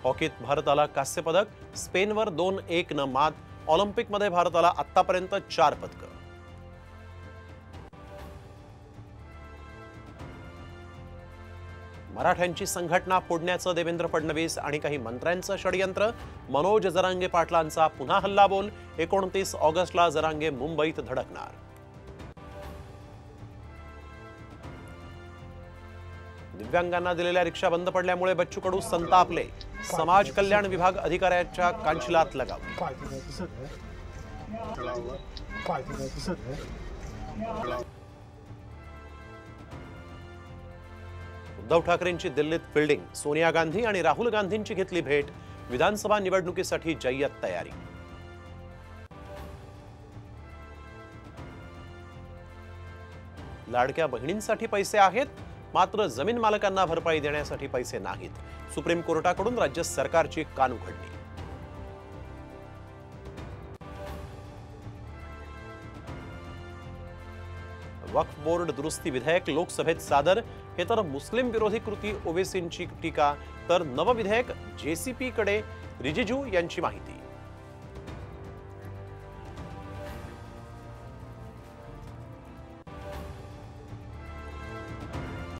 हॉकीत भारताला कांस्य पदक, स्पेनवर 2-1 न मात। ऑलिम्पिकमध्ये भारताला आतापर्यंत 4 पदकं। मराठ्यांची संघटना फोडण्याचं देवेंद्र फडणवीस आणि काही मंत्र्यांचं षडयंत्र। मनोज जरांगे पाटलांचा पुन्हा हल्लाबोल। 29 ऑगस्टला जरांगे मुंबईत धडकणार। दिव्यांगांना दिलेल्या रिक्षा बंद पडल्यामुळे बच्चू कडू संतापले। समाज कल्याण विभाग अधिकाऱ्याच्या कांशिलात लगावली। उद्धव ठाकरेंची दिल्लीत फिल्डिंग। सोनिया गांधी आणि राहुल गांधींची घेतली भेट। विधानसभा निवडणुकीसाठी जय्यत तयारी। लाडक्या बहिणींसाठी पैसे आहेत, मात्र जमीन मालकांना भरपाई देण्यासाठी पैसे नाहीत। सुप्रीम कोर्टाकडून राज्य सरकारची कानउघडणी। वक्फ बोर्ड दुरुस्ती विधेयक लोकसभेत सादर। हे तर मुस्लिम विरोधी कृती ओवेसींची टीका, तर नवं विधेयक जेसीपीकडे रिजिजू यांची माहिती।